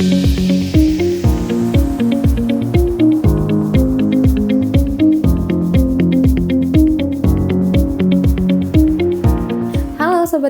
Sobat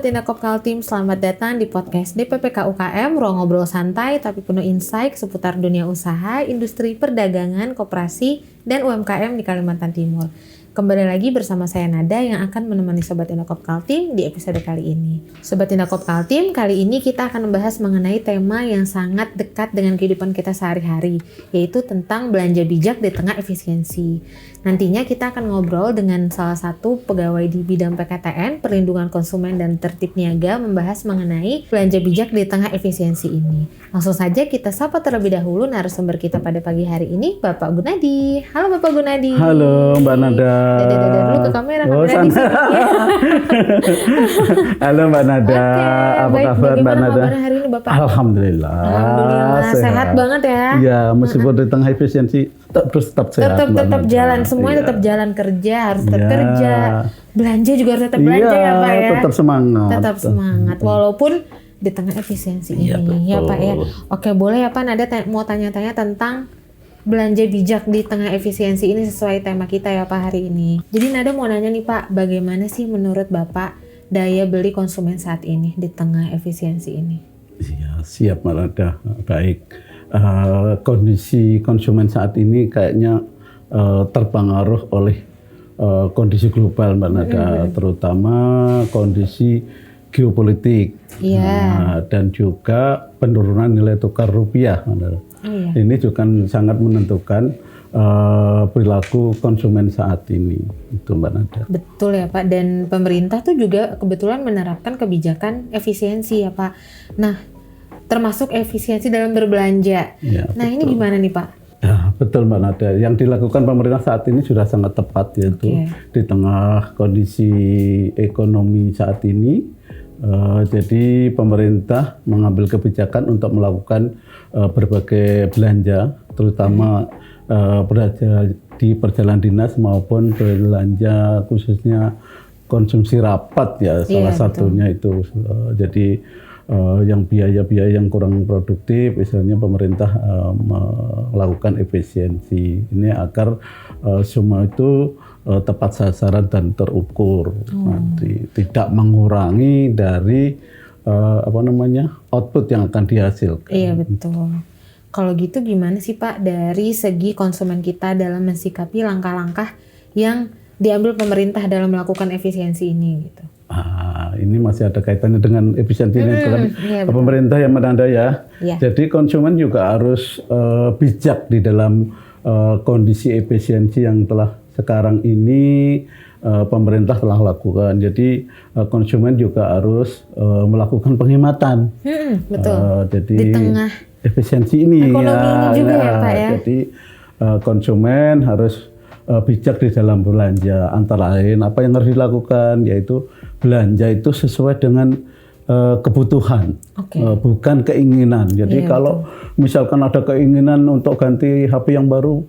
Indakop Kaltim, selamat datang di podcast DPPK UKM, ruang ngobrol santai tapi penuh insight seputar dunia usaha, industri perdagangan, koperasi, dan UMKM di Kalimantan Timur. Kembali lagi bersama saya Nada yang akan menemani Sobat Indakop Kaltim di episode kali ini. Sobat Indakop Kaltim, kali ini kita akan membahas mengenai tema yang sangat dekat dengan kehidupan kita sehari-hari, yaitu tentang belanja bijak di tengah efisiensi. Nantinya kita akan ngobrol dengan salah satu pegawai di bidang PKTN, Perlindungan Konsumen dan Tertib Niaga, membahas mengenai belanja bijak di tengah efisiensi ini. Langsung saja kita sapa terlebih dahulu narasumber kita pada pagi hari ini, Bapak Gunadi. Halo Bapak Gunadi. Halo Mbak Nada. Dada dulu ke kamera di sini. Halo Mbak Nada. Oke, Apa baik. kabar Mbak Nada? Bagaimana hari ini Bapak? Alhamdulillah. Sehat banget ya. Iya, meskipun di tengah efisiensi tetap sehat. Tetap jalan, semuanya tetap jalan kerja, harus tetap kerja. Belanja juga harus tetap belanja ya Pak ya. Tetap semangat. Tetap semangat walaupun di tengah efisiensi ini ya Pak ya. Oke, boleh ya Pak Nada mau tanya-tanya tentang belanja bijak di tengah efisiensi ini sesuai tema kita ya Pak hari ini. Jadi Nada mau nanya nih Pak, bagaimana sih menurut Bapak daya beli konsumen saat ini di tengah efisiensi ini? Iya, siap Mbak Nada. Baik. Kondisi konsumen saat ini kayaknya terpengaruh oleh kondisi global Mbak Nada, terutama kondisi geopolitik, dan juga penurunan nilai tukar rupiah. Ini juga sangat menentukan perilaku konsumen saat ini, itu Mbak Nada. Betul ya Pak, dan pemerintah tuh juga kebetulan menerapkan kebijakan efisiensi ya Pak. Nah, termasuk efisiensi dalam berbelanja. Ya, nah betul. Ini gimana nih Pak? Ya, betul Mbak Nada. Yang dilakukan pemerintah saat ini sudah sangat tepat, yaitu di tengah kondisi ekonomi saat ini. Jadi pemerintah mengambil kebijakan untuk melakukan berbagai belanja, terutama belanja di perjalanan dinas maupun belanja khususnya konsumsi rapat ya, salah satunya itu. Jadi yang biaya-biaya yang kurang produktif, misalnya pemerintah melakukan efisiensi ini agar semua itu tepat sasaran dan terukur, nanti tidak mengurangi dari output yang akan dihasilkan. Iya betul. Kalau gitu gimana sih Pak dari segi konsumen kita dalam mensikapi langkah-langkah yang diambil pemerintah dalam melakukan efisiensi ini gitu? Ini masih ada kaitannya dengan efisiensi pemerintah ya Mbak Nanda ya. Jadi konsumen juga harus bijak di dalam kondisi efisiensi yang telah sekarang ini pemerintah telah lakukan. Jadi konsumen juga harus melakukan penghematan. Betul. Jadi di tengah efisiensi ini ekonomi ini juga ya Pak ya. Jadi konsumen harus bijak di dalam belanja. Antara lain apa yang harus dilakukan, yaitu belanja itu sesuai dengan kebutuhan, bukan keinginan. Jadi kalau misalkan ada keinginan untuk ganti HP yang baru,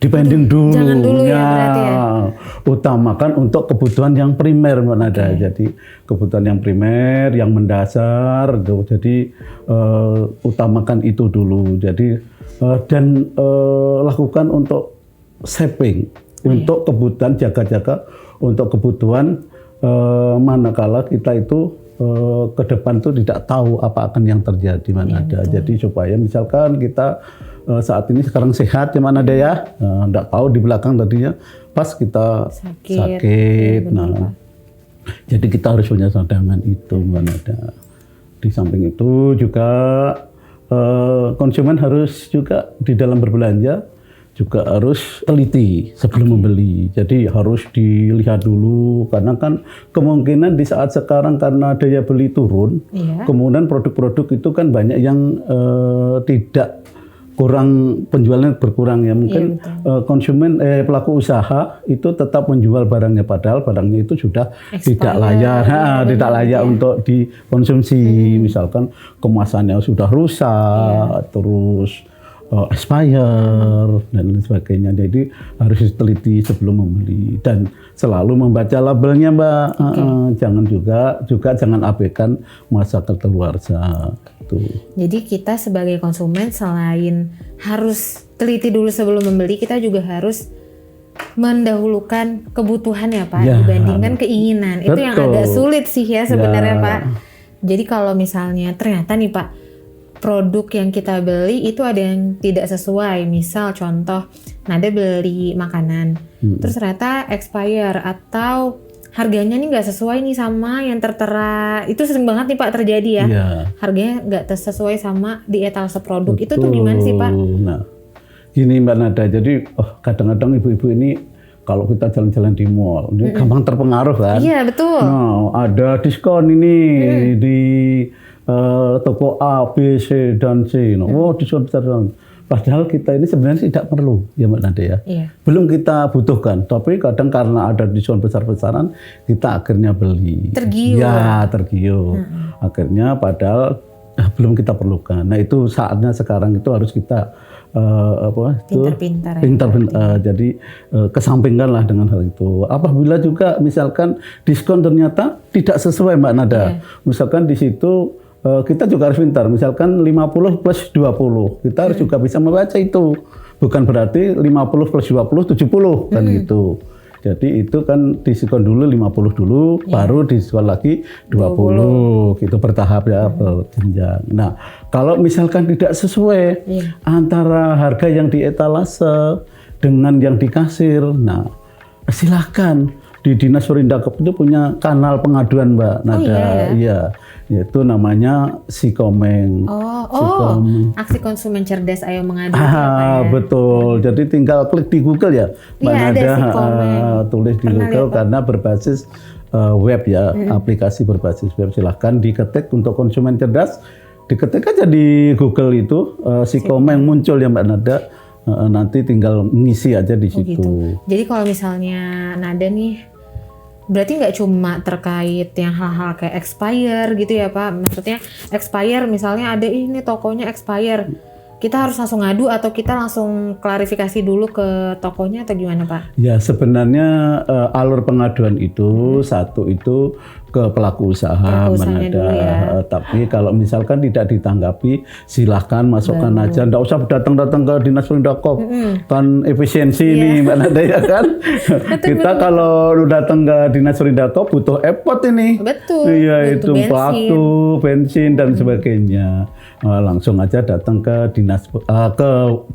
dipending dulu. Jangan dulu ya berarti ya. Utamakan untuk kebutuhan yang primer Mbak Nada. Jadi kebutuhan yang primer, yang mendasar. Jadi utamakan itu dulu. Jadi dan lakukan untuk saving, untuk kebutuhan jaga-jaga, untuk kebutuhan manakala kita itu ke depan tuh tidak tahu apa akan yang terjadi mana ada. Jadi supaya misalkan kita saat ini sekarang sehat ya mana ada ya, tidak tahu di belakang tadinya pas kita sakit. Nah, jadi kita harus punya cadangan itu mana ada. Di samping itu juga konsumen harus juga di dalam berbelanja juga harus teliti sebelum membeli. Jadi harus dilihat dulu, karena kan kemungkinan di saat sekarang karena daya beli turun, kemudian produk-produk itu kan banyak yang tidak kurang, penjualannya berkurang ya. Mungkin konsumen pelaku usaha itu tetap menjual barangnya, padahal barangnya itu sudah tidak layak, tidak layak untuk dikonsumsi. Misalkan kemasannya sudah rusak, terus expire dan lain sebagainya. Jadi harus teliti sebelum membeli dan selalu membaca labelnya, Mbak. Jangan juga jangan abaikan masa kedaluarsa. Gitu. Jadi kita sebagai konsumen selain harus teliti dulu sebelum membeli, kita juga harus mendahulukan kebutuhan ya Pak, dibandingkan keinginan. Itu yang agak sulit sih ya sebenarnya Pak. Jadi kalau misalnya ternyata nih Pak, produk yang kita beli itu ada yang tidak sesuai. Misal contoh, Nada beli makanan, terus ternyata expire atau harganya nih nggak sesuai nih sama yang tertera. Itu sering banget nih Pak terjadi ya. Harganya nggak sesuai sama di etalase produk. Itu tuh gimana sih Pak? Nah, gini Mbak Nada, jadi kadang-kadang ibu-ibu ini kalau kita jalan-jalan di mall, ini gampang terpengaruh kan? Iya betul. Nah, ada diskon ini di toko A, B, C, dan C. Oh, diskon besar. Padahal kita ini sebenarnya tidak perlu, ya Mbak Nada ya. Belum kita butuhkan, tapi kadang karena ada diskon besar-besaran, kita akhirnya beli. Tergiur. Ya, tergiur. Akhirnya padahal belum kita perlukan. Nah, itu saatnya sekarang itu harus kita pintar-pintar. Jadi kesampingkanlah dengan hal itu. Apabila juga misalkan diskon ternyata tidak sesuai Mbak Nada. Misalkan di situ kita juga harus pintar. Misalkan 50 plus 20. Kita harus juga bisa membaca itu. Bukan berarti 50 plus 20 70 kan gitu. Jadi itu kan diskon dulu 50 dulu, baru diskon lagi 20 gitu bertahap ya, berjenjang. Nah, kalau misalkan tidak sesuai antara harga yang di etalase dengan yang di kasir, nah silahkan di Dinas Perindakop itu punya kanal pengaduan Mbak Nada. Iya, yaitu namanya Sikomeng. Aksi konsumen cerdas ayo mengadu. Betul. Jadi tinggal klik di Google ya, Mbak Nada, tulis di Google karena berbasis web ya, aplikasi berbasis web. Silahkan diketik untuk konsumen cerdas. Diketik aja di Google itu Sikomeng muncul ya Mbak Nada. Nanti tinggal ngisi aja di situ. Gitu. Jadi kalau misalnya Nada nih, berarti nggak cuma terkait yang hal-hal kayak expire gitu ya Pak. Maksudnya expire misalnya ada ini tokonya expire. Kita harus langsung ngadu atau kita langsung klarifikasi dulu ke tokonya atau gimana Pak? Ya sebenarnya alur pengaduan itu satu itu ke pelaku usaha Nada. Tapi kalau misalkan tidak ditanggapi, silahkan masukkan aja. Nggak usah datang-datang ke Dinas Perindakop. Kan efisiensi nih Mbak Nada ya kan. Kita kalau datang ke Dinas Perindakop butuh effort ini. Betul. Iya, itu waktu, bensin dan sebagainya. Langsung aja datang ke dinas, ke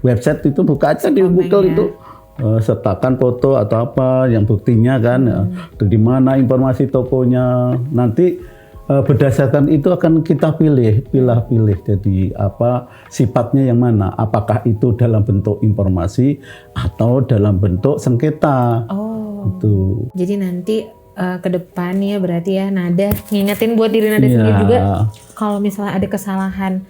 website itu, buka aja di Google itu. Sertakan foto atau apa yang buktinya kan, di mana informasi tokonya. Nanti berdasarkan itu akan kita pilih. Jadi apa sifatnya yang mana? Apakah itu dalam bentuk informasi atau dalam bentuk sengketa? Itu. Jadi nanti ke depannya berarti ya Nada ngingetin buat diri Nada sendiri juga, kalau misalnya ada kesalahan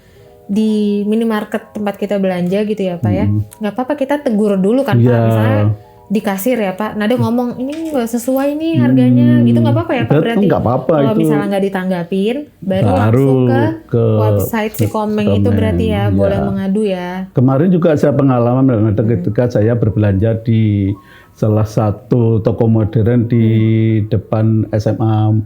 di minimarket tempat kita belanja gitu ya Pak ya, nggak apa-apa kita tegur dulu kan Pak, misalnya di kasir ya Pak, Nada ngomong ini nggak sesuai nih harganya, gitu nggak apa-apa ya Pak berarti? Nggak apa-apa kalau misalnya nggak ditanggapin, baru langsung ke website Sikomeng itu berarti ya, boleh mengadu ya. Kemarin juga saya pengalaman ketika saya berbelanja di salah satu toko modern di depan SMA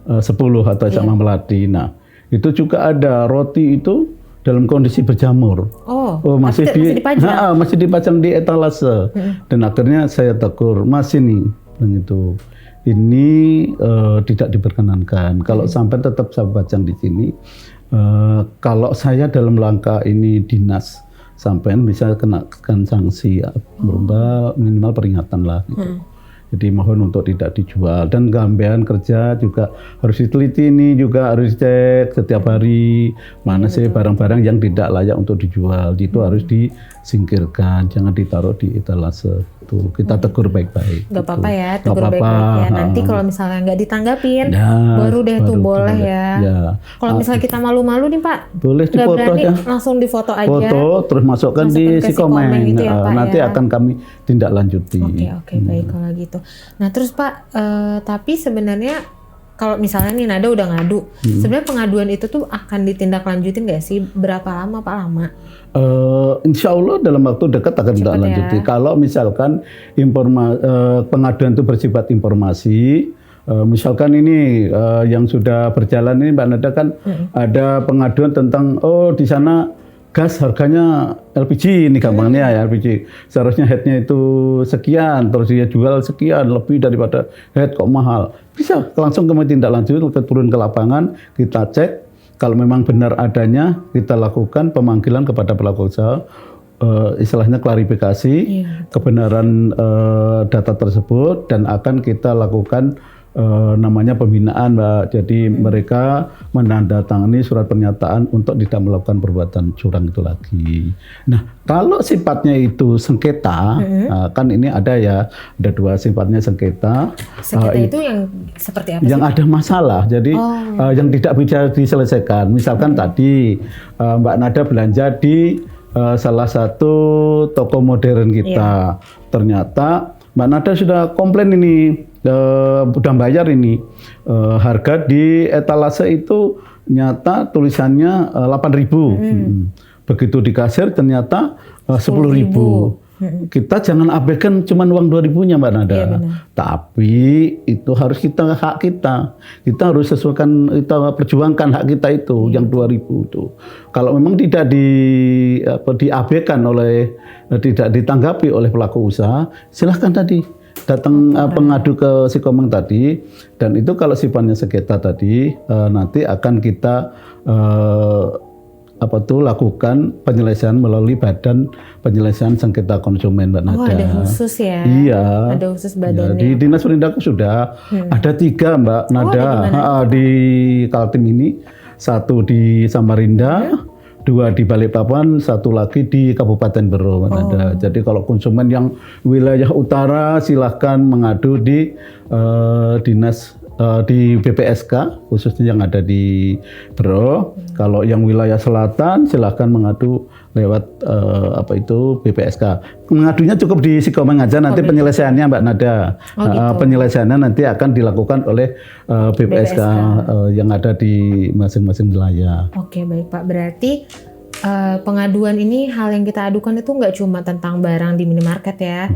10 atau SMA Melati. Nah, itu juga ada roti itu dalam kondisi berjamur. Masih dipajang di etalase. Dan akhirnya saya tegur, Mas ini itu tidak diperkenankan. Kalau sampai tetap saya pajang di sini, kalau saya dalam langkah ini dinas, sampean bisa kenakan sanksi ya, minimal peringatan lah gitu. Jadi mohon untuk tidak dijual, dan gambaran kerja juga harus diteliti, ini juga harus cek setiap hari mana sih barang-barang yang tidak layak untuk dijual, itu harus disingkirkan, jangan ditaruh di etalase. Tuh, kita tegur baik-baik. Gak apa-apa ya, tegur baik-baik ya. Nanti kalau misalnya nggak ditanggapin, baru deh tuh boleh ya. Kalau misalnya kita malu-malu nih Pak, boleh difoto aja. Langsung difoto aja. Foto, terus masukkan di Sikomeng. Gitu ya, Pak, nanti akan kami tindak lanjuti. Oke, baik kalau gitu. Nah terus Pak, tapi sebenarnya kalau misalnya nih Nada udah ngadu, sebenarnya pengaduan itu tuh akan ditindaklanjutin nggak sih? Berapa lama Pak lama? Insya Allah dalam waktu dekat akan kita lanjuti. Kalau misalkan pengaduan itu bersifat informasi, misalkan ini yang sudah berjalan ini Mbak Nada kan ada pengaduan tentang di sana gas harganya LPG ini gampangnya ya LPG. Seharusnya headnya itu sekian, terus dia jual sekian lebih daripada head kok mahal. Bisa langsung kami tindak lanjut, kita turun ke lapangan, kita cek. Kalau memang benar adanya, kita lakukan pemanggilan kepada pelaku usaha, istilahnya klarifikasi kebenaran data tersebut dan akan kita lakukan namanya pembinaan, Mbak. Jadi mereka menandatangani surat pernyataan untuk tidak melakukan perbuatan curang itu lagi. Nah, kalau sifatnya itu sengketa, kan ini ada dua sifatnya sengketa. Sengketa itu yang seperti apa? Yang ada masalah, jadi yang tidak bisa diselesaikan. Misalkan tadi Mbak Nada belanja di salah satu toko modern kita, ternyata Mbak Nada sudah komplain ini. Udah bayar ini harga di etalase itu nyata tulisannya 8.000. Begitu di kasir ternyata 10.000. Kita jangan abaikan cuma uang 2.000-nya Mbak Nada. Iya, tapi itu harus hak kita. Kita harus sesuaikan, kita perjuangkan hak kita itu yang 2.000 itu. Kalau memang tidak diabaikan tidak ditanggapi oleh pelaku usaha, silahkan tadi datang pengadu ke Sikomeng tadi, dan itu kalau sifatnya sengketa tadi nanti akan kita lakukan penyelesaian melalui Badan Penyelesaian Sengketa Konsumen, Mbak Nada. Oh, ada khusus ya? Iya. Ada khusus badannya. Di Dinas Perindahku sudah ada 3 Mbak Nada di Kaltim ini, 1 di Samarinda, 2 di Balikpapan, 1 lagi di Kabupaten Bero, Mbak Nada. Jadi kalau konsumen yang wilayah utara silahkan mengadu di dinas di BPSK khususnya yang ada di Bero. Kalau yang wilayah selatan silahkan mengadu lewat BPSK. Mengadunya cukup di Sikomeng aja, nanti penyelesaiannya Mbak Nada. Gitu. Penyelesaiannya nanti akan dilakukan oleh BPSK yang ada di masing-masing wilayah. Oke, baik Pak. Berarti pengaduan ini hal yang kita adukan itu nggak cuma tentang barang di minimarket ya.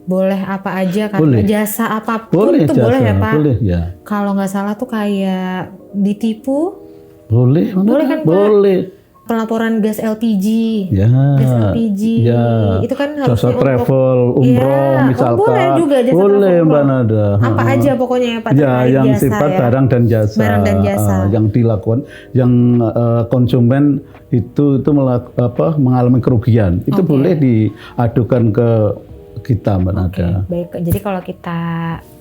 Boleh apa aja kan? Boleh. Jasa apapun itu jasa, boleh ya Pak? Boleh ya. Kalau nggak salah tuh kayak ditipu. Boleh kan Pak? Boleh. Pelaporan gas LPG. Ya. Gas LPG. Ya. Itu kan harus jasa travel, umroh misalkan. Boleh juga jasa boleh travel, Mbak Nada. Apa aja pokoknya ya Pak? Ya, yang jasa, sifat ya. barang dan jasa. Barang dan jasa. Yang dilakukan, yang konsumen itu mengalami kerugian. Itu boleh diadukan ke kita, Mbak Nada. Baik, jadi kalau kita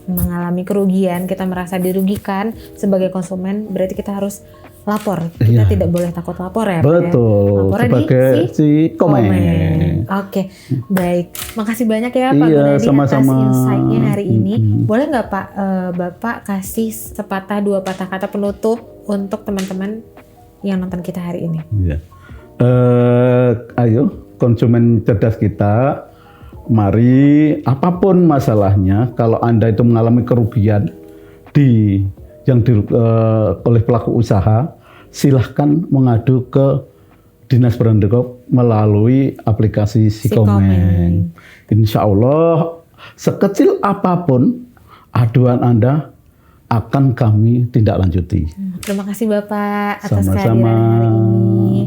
mengalami kerugian, kita merasa dirugikan sebagai konsumen, berarti kita harus lapor. Kita tidak boleh takut lapor ya. Betul. Lapornya sebagai si Komeng. Oke, baik. Makasih banyak ya Pak Gunadi atas insight-nya hari ini. Boleh nggak Pak Bapak kasih sepatah 2 patah kata penutup untuk teman-teman yang nonton kita hari ini? Iya. Ayo konsumen cerdas kita. Mari, apapun masalahnya, kalau Anda itu mengalami kerugian oleh pelaku usaha, silahkan mengadu ke Dinas Perindahku melalui aplikasi Sikomeng. Insya Allah, sekecil apapun aduan Anda akan kami tindak lanjuti. Terima kasih Bapak atas Sama-sama. kehadiran hari ini.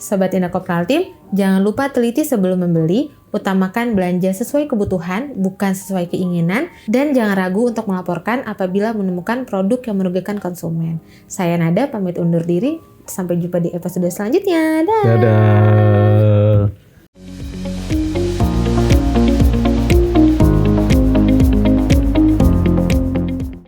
Sobat Indakop Kaltim, jangan lupa teliti sebelum membeli, utamakan belanja sesuai kebutuhan, bukan sesuai keinginan, dan jangan ragu untuk melaporkan apabila menemukan produk yang merugikan konsumen. Saya Nada, pamit undur diri. Sampai jumpa di episode selanjutnya. Dadah!